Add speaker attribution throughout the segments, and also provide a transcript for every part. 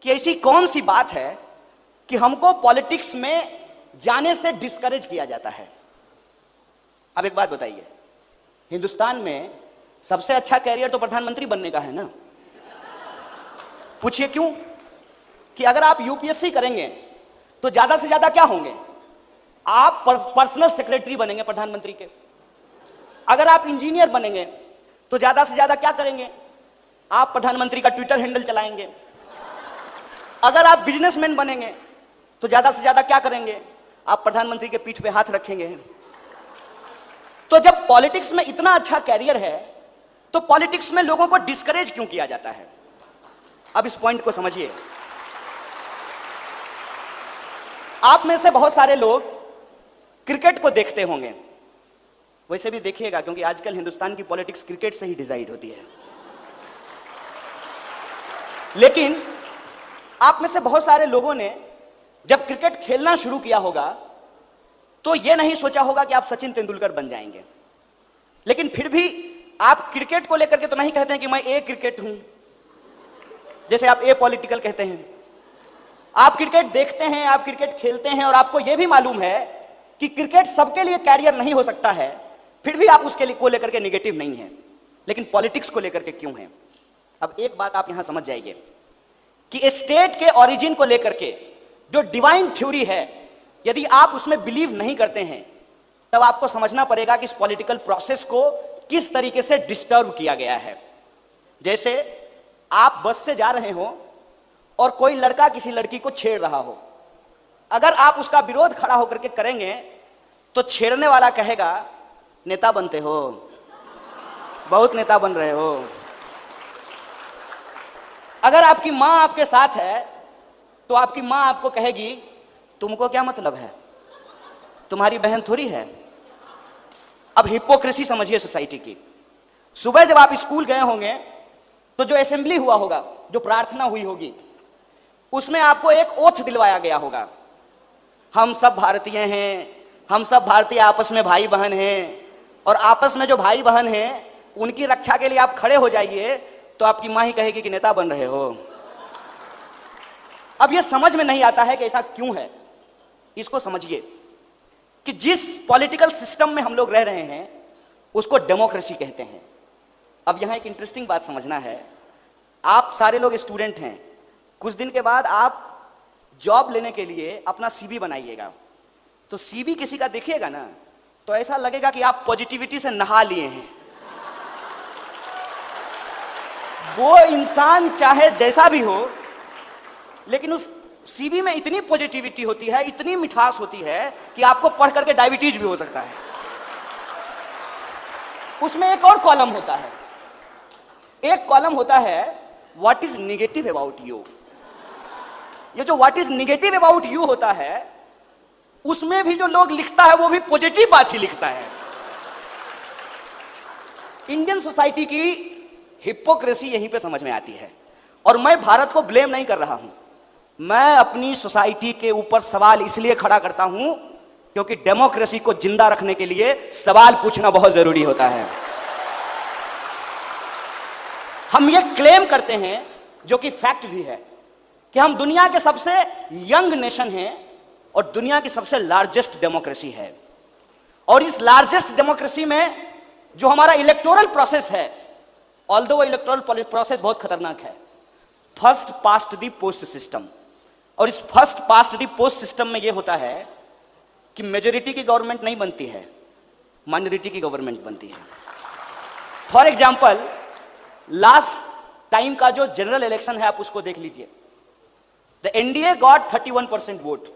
Speaker 1: कि ऐसी कौन सी बात है कि हमको पॉलिटिक्स में जाने से डिस्करेज किया जाता है। अब एक बात बताइए, हिंदुस्तान में सबसे अच्छा कैरियर तो प्रधानमंत्री बनने का है ना। पूछिए क्यों? कि अगर आप यूपीएससी करेंगे तो ज्यादा से ज्यादा क्या होंगे? आप पर्सनल सेक्रेटरी बनेंगे प्रधानमंत्री के। अगर आप इंजीनियर बनेंगे तो ज्यादा से ज्यादा क्या करेंगे? आप प्रधानमंत्री का ट्विटर हैंडल चलाएंगे। अगर आप बिजनेसमैन बनेंगे तो ज्यादा से ज्यादा क्या करेंगे? आप प्रधानमंत्री के पीठ पे हाथ रखेंगे। तो जब पॉलिटिक्स में इतना अच्छा कैरियर है तो पॉलिटिक्स में लोगों को डिस्करेज क्यों किया जाता है? अब इस पॉइंट को समझिए। आप में से बहुत सारे लोग क्रिकेट को देखते होंगे, वैसे भी देखिएगा क्योंकि आजकल हिंदुस्तान की पॉलिटिक्स क्रिकेट से ही डिसाइड होती है। लेकिन आप में से बहुत सारे लोगों ने जब क्रिकेट खेलना शुरू किया होगा तो यह नहीं सोचा होगा कि आप सचिन तेंदुलकर बन जाएंगे। लेकिन फिर भी आप क्रिकेट को लेकर के तो नहीं कहते हैं कि मैं ए क्रिकेट हूं, जैसे आप ए पॉलिटिकल कहते हैं। आप क्रिकेट देखते हैं, आप क्रिकेट खेलते हैं और आपको यह भी मालूम है कि क्रिकेट सबके लिए कैरियर नहीं हो सकता है, फिर भी आप उसके लिए को लेकर के निगेटिव नहीं है। लेकिन पॉलिटिक्स को लेकर के क्यों है? अब एक बात आप यहां समझ जाइए कि स्टेट के ओरिजिन को लेकर के जो डिवाइन थ्योरी है, यदि आप उसमें बिलीव नहीं करते हैं तब आपको समझना पड़ेगा कि इस पॉलिटिकल प्रोसेस को किस तरीके से डिस्टर्ब किया गया है। जैसे आप बस से जा रहे हो और कोई लड़का किसी लड़की को छेड़ रहा हो, अगर आप उसका विरोध खड़ा होकर के करेंगे तो छेड़ने वाला कहेगा नेता बनते हो, बहुत नेता बन रहे हो। अगर आपकी मां आपके साथ है तो आपकी मां आपको कहेगी तुमको क्या मतलब है, तुम्हारी बहन थोड़ी है। अब हिपोक्रेसी समझिए सोसाइटी की। सुबह जब आप स्कूल गए होंगे तो जो असेंबली हुआ होगा, जो प्रार्थना हुई होगी, उसमें आपको एक ओथ दिलवाया गया होगा, हम सब भारतीय हैं, हम सब भारतीय आपस में भाई बहन हैं, और आपस में जो भाई बहन हैं उनकी रक्षा के लिए आप खड़े हो जाइए। तो आपकी मां ही कहेगी कि नेता बन रहे हो। अब यह समझ में नहीं आता है कि ऐसा क्यों है। इसको समझिए कि जिस पॉलिटिकल सिस्टम में हम लोग रह रहे हैं उसको डेमोक्रेसी कहते हैं। अब यहां एक इंटरेस्टिंग बात समझना है। आप सारे लोग स्टूडेंट हैं, कुछ दिन के बाद आप जॉब लेने के लिए अपना सीवी बनाइएगा, तो सीवी किसी का देखिएगा ना तो ऐसा लगेगा कि आप पॉजिटिविटी से नहा लिए हैं। वो इंसान चाहे जैसा भी हो, लेकिन उस सीवी में इतनी पॉजिटिविटी होती है, इतनी मिठास होती है कि आपको पढ़ करके डायबिटीज भी हो सकता है। उसमें एक और कॉलम होता है, एक कॉलम होता है what is negative about you. ये जो what is negative about you होता है उसमें भी जो लोग लिखता है वो भी पॉजिटिव बात ही लिखता है। इंडियन सोसाइटी की हिपोक्रेसी यहीं पे समझ में आती है। और मैं भारत को ब्लेम नहीं कर रहा हूं, मैं अपनी सोसाइटी के ऊपर सवाल इसलिए खड़ा करता हूं क्योंकि डेमोक्रेसी को जिंदा रखने के लिए सवाल पूछना बहुत जरूरी होता है। हम ये क्लेम करते हैं, जो कि फैक्ट भी है, कि हम दुनिया के सबसे यंग नेशन हैं और दुनिया की सबसे लार्जेस्ट डेमोक्रेसी है। और इस लार्जेस्ट डेमोक्रेसी में जो हमारा इलेक्टोरल प्रोसेस है, ऑल्दो वो इलेक्टोरल प्रोसेस बहुत खतरनाक है, first past the post system. और इस first past the post system में यह होता है कि मेजोरिटी की गवर्नमेंट नहीं बनती है, माइनॉरिटी की गवर्नमेंट बनती है। फॉर एग्जाम्पल, लास्ट टाइम का जो जनरल इलेक्शन है आप उसको देख लीजिए। The NDA got 31% vote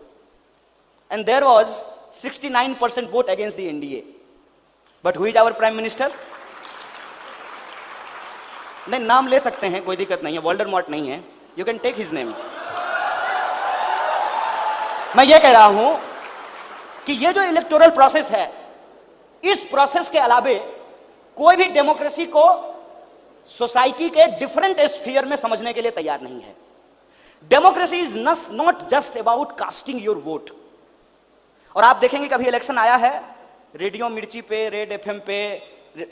Speaker 1: and there was 69% vote against the NDA, but who is our prime minister? नहीं, नाम ले सकते हैं, कोई दिक्कत नहीं है, वोल्डेमॉर्ट नहीं है, you can take his name. मैं ये कह रहा हूं कि ये जो इलेक्टोरल प्रोसेस है, इस प्रोसेस के अलावे कोई भी डेमोक्रेसी को सोसाइटी के डिफरेंट स्फीयर में समझने के लिए तैयार नहीं है। Democracy is not just about casting your vote. और आप देखेंगे कभी इलेक्शन आया है, रेडियो मिर्ची पे, रेड एफएम पे,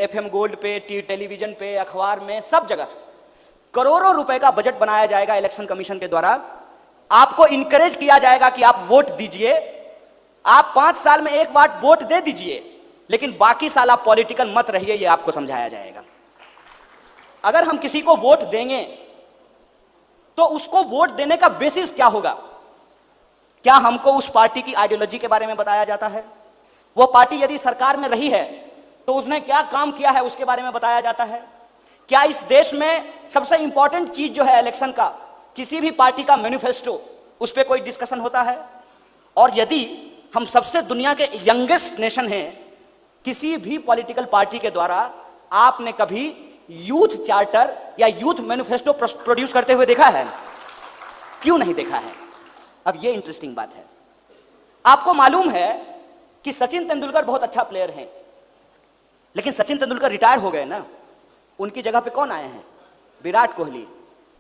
Speaker 1: एफएम गोल्ड पे, टेलीविजन पे, अखबार में, सब जगह करोड़ों रुपए का बजट बनाया जाएगा इलेक्शन कमीशन के द्वारा। आपको इंकरेज किया जाएगा कि आप वोट दीजिए, आप 5 साल में एक बार वोट दे दीजिए, लेकिन बाकी साल आप पॉलिटिकल मत रहिए, यह आपको समझाया जाएगा। अगर हम किसी को वोट देंगे तो उसको वोट देने का बेसिस क्या होगा? क्या हमको उस पार्टी की आइडियोलॉजी के बारे में बताया जाता है? वो पार्टी यदि सरकार में रही है तो उसने क्या काम किया है उसके बारे में बताया जाता है? क्या इस देश में सबसे इंपॉर्टेंट चीज जो है इलेक्शन का, किसी भी पार्टी का मैनिफेस्टो, उस पर कोई डिस्कशन होता है? और यदि हम सबसे दुनिया के यंगेस्ट नेशन हैं, किसी भी पॉलिटिकल पार्टी के द्वारा आपने कभी यूथ चार्टर या यूथ मैनिफेस्टो प्रोड्यूस करते हुए देखा है? क्यों नहीं देखा है? अब यह इंटरेस्टिंग बात है। आपको मालूम है कि सचिन तेंदुलकर बहुत अच्छा प्लेयर हैं, लेकिन सचिन तेंदुलकर रिटायर हो गए ना, उनकी जगह पे कौन आए हैं? विराट कोहली।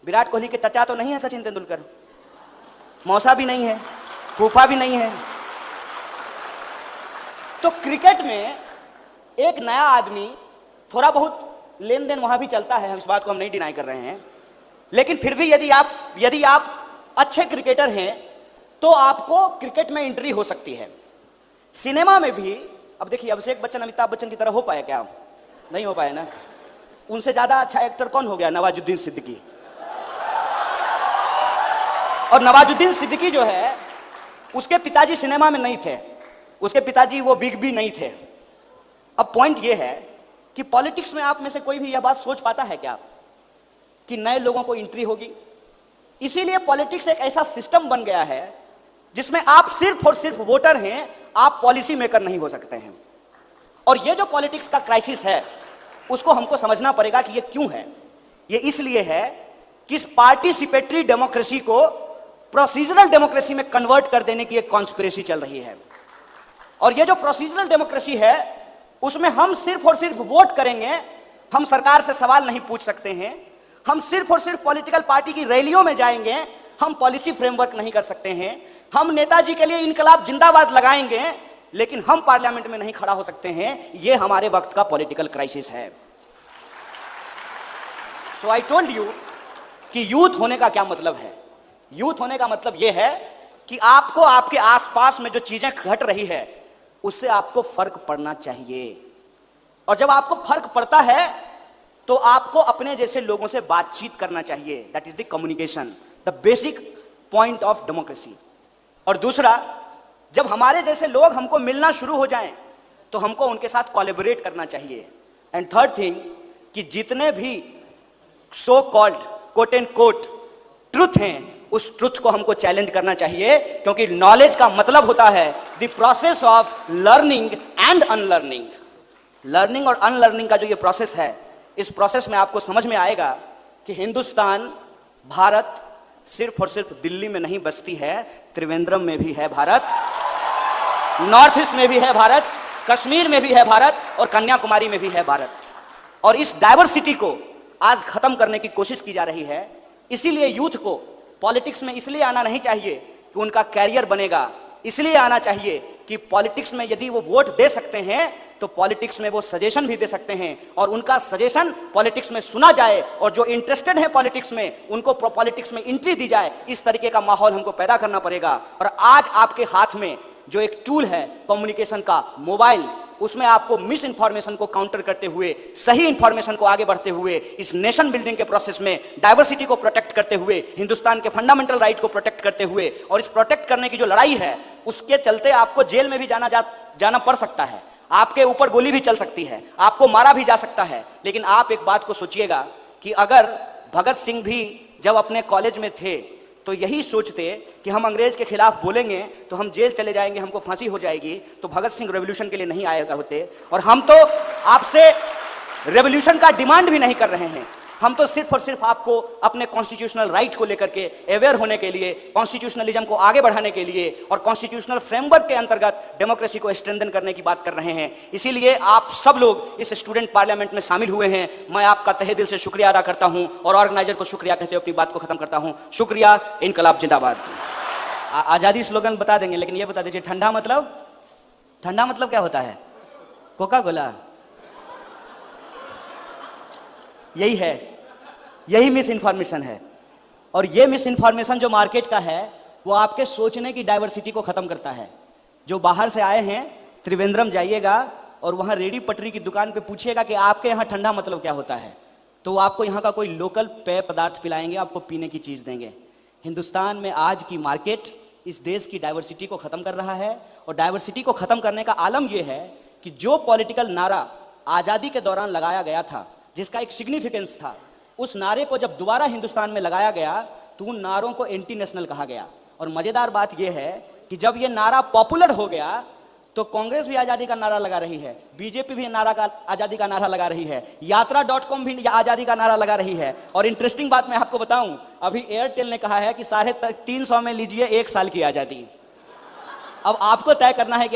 Speaker 1: विराट कोहली के चचा तो नहीं है सचिन तेंदुलकर, मौसा भी नहीं है, फूफा भी नहीं है। तो क्रिकेट में एक नया आदमी, थोड़ा बहुत लेन देन वहां भी चलता है, इस बात को हम नहीं डिनाई कर रहे हैं, लेकिन फिर भी यदि आप अच्छे क्रिकेटर हैं तो आपको क्रिकेट में एंट्री हो सकती है। सिनेमा में भी, अब देखिए अभिषेक बच्चन अमिताभ बच्चन की तरह हो पाया क्या? नहीं हो पाया ना। उनसे ज्यादा अच्छा एक्टर कौन हो गया? नवाजुद्दीन सिद्दीकी। और नवाजुद्दीन सिद्दीकी जो है, उसके पिताजी सिनेमा में नहीं थे, उसके पिताजी वो बिग बी नहीं थे। अब पॉइंट ये है कि पॉलिटिक्स में आप में से कोई भी यह बात सोच पाता है क्या कि नए लोगों को एंट्री होगी? इसीलिए पॉलिटिक्स एक ऐसा सिस्टम बन गया है जिसमें आप सिर्फ और सिर्फ वोटर हैं, आप पॉलिसी मेकर नहीं हो सकते हैं। और ये जो पॉलिटिक्स का क्राइसिस है उसको हमको समझना पड़ेगा कि ये क्यों है। ये इसलिए है कि इस पार्टिसिपेटरी डेमोक्रेसी को प्रोसीजरल डेमोक्रेसी में कन्वर्ट कर देने की एक कॉन्स्पिरेसी चल रही है। और ये जो प्रोसीजरल डेमोक्रेसी है उसमें हम सिर्फ और सिर्फ वोट करेंगे, हम सरकार से सवाल नहीं पूछ सकते हैं, हम सिर्फ और सिर्फ पॉलिटिकल पार्टी की रैलियों में जाएंगे, हम पॉलिसी फ्रेमवर्क नहीं कर सकते हैं, हम नेताजी के लिए इनकलाब जिंदाबाद लगाएंगे, लेकिन हम पार्लियामेंट में नहीं खड़ा हो सकते हैं। यह हमारे वक्त का पॉलिटिकल क्राइसिस है। सो आई टोल्ड यू कि यूथ होने का क्या मतलब है। यूथ होने का मतलब यह है कि आपको आपके आसपास में जो चीजें घट रही है उससे आपको फर्क पड़ना चाहिए। और जब आपको फर्क पड़ता है तो आपको अपने जैसे लोगों से बातचीत करना चाहिए। That is the communication, the basic point of democracy. और दूसरा, जब हमारे जैसे लोग हमको मिलना शुरू हो जाएं तो हमको उनके साथ कोलैबोरेट करना चाहिए। एंड थर्ड थिंग, कि जितने भी so called quote and quote truth हैं उस ट्रुथ को हमको चैलेंज करना चाहिए, क्योंकि नॉलेज का मतलब होता है the process of learning and unlearning. Learning और अनलर्निंग का जो ये प्रोसेस है, इस प्रोसेस में आपको समझ में आएगा कि हिंदुस्तान, भारत सिर्फ और सिर्फ दिल्ली में नहीं बसती है, त्रिवेंद्रम में भी है भारत, नॉर्थ ईस्ट में भी है भारत, कश्मीर में भी है भारत और कन्याकुमारी में भी है भारत। और इस डाइवर्सिटी को आज खत्म करने की कोशिश की जा रही है। इसीलिए यूथ को पॉलिटिक्स में इसलिए आना नहीं चाहिए कि उनका कैरियर बनेगा, इसलिए आना चाहिए कि पॉलिटिक्स में यदि वो वोट दे सकते हैं तो पॉलिटिक्स में वो सजेशन भी दे सकते हैं और उनका सजेशन पॉलिटिक्स में सुना जाए, और जो इंटरेस्टेड है पॉलिटिक्स में उनको पॉलिटिक्स में एंट्री दी जाए। इस तरीके का माहौल हमको पैदा करना पड़ेगा। और आज आपके हाथ में जो एक टूल है कम्युनिकेशन का, मोबाइल, उसमें आपको मिस इंफॉर्मेशन को काउंटर करते हुए, सही इंफॉर्मेशन को आगे बढ़ते हुए, इस नेशन बिल्डिंग के प्रोसेस में डाइवर्सिटी को प्रोटेक्ट करते हुए, हिंदुस्तान के फंडामेंटल राइट को प्रोटेक्ट करते हुए, और इस प्रोटेक्ट करने की जो लड़ाई है उसके चलते आपको जेल में भी जाना पड़ सकता है, आपके ऊपर गोली भी चल सकती है, आपको मारा भी जा सकता है। लेकिन आप एक बात को सोचिएगा कि अगर भगत सिंह भी जब अपने कॉलेज में थे तो यही सोचते कि हम अंग्रेज के खिलाफ बोलेंगे तो हम जेल चले जाएंगे, हमको फांसी हो जाएगी, तो भगत सिंह रेवोल्यूशन के लिए नहीं आए होते। और हम तो आपसे रेवोल्यूशन का डिमांड भी नहीं कर रहे हैं, हम तो सिर्फ और सिर्फ आपको अपने कॉन्स्टिट्यूशनल राइट को लेकर के अवेयर होने के लिए, कॉन्स्टिट्यूशनलिज्म को आगे बढ़ाने के लिए और कॉन्स्टिट्यूशनल फ्रेमवर्क के अंतर्गत डेमोक्रेसी को स्ट्रेंथन करने की बात कर रहे हैं। इसीलिए आप सब लोग इस स्टूडेंट पार्लियामेंट में शामिल हुए हैं। मैं आपका तहे दिल से शुक्रिया अदा करता हूं और ऑर्गेनाइजर को शुक्रिया कहते हुए अपनी बात को खत्म करता हूं। शुक्रिया, इनकलाब जिंदाबाद। आजादी स्लोगन बता देंगे, लेकिन ये बता दीजिए, ठंडा मतलब क्या होता है? कोका कोला, यही है। यही मिस इन्फॉर्मेशन है। और ये मिस इन्फॉर्मेशन जो मार्केट का है वो आपके सोचने की डाइवर्सिटी को खत्म करता है। जो बाहर से आए हैं, त्रिवेंद्रम जाइएगा और वहां रेडी पटरी की दुकान पे पूछिएगा कि आपके यहाँ ठंडा मतलब क्या होता है, तो वो आपको यहाँ का कोई लोकल पेय पदार्थ पिलाएंगे, आपको पीने की चीज देंगे। हिंदुस्तान में आज की मार्केट इस देश की डाइवर्सिटी को खत्म कर रहा है। और डाइवर्सिटी को खत्म करने का आलम यह है कि जो पॉलिटिकल नारा आजादी के दौरान लगाया गया था, जिसका एक सिग्निफिकेंस था, उस नारे को जब दोबारा हिंदुस्तान में लगाया गया तो उन नारों को एंटी नेशनल कहा गया। और मजेदार बात यह है कि जब यह नारा पॉपुलर हो गया तो कांग्रेस भी आजादी का नारा लगा रही है, बीजेपी भी आजादी का नारा लगा रही है, यात्रा.com भी आजादी का नारा लगा रही है। और इंटरेस्टिंग बात मैं आपको बताऊं, अभी एयरटेल ने कहा है कि 350 में लीजिए 1 साल की आजादी। अब आपको तय करना है कि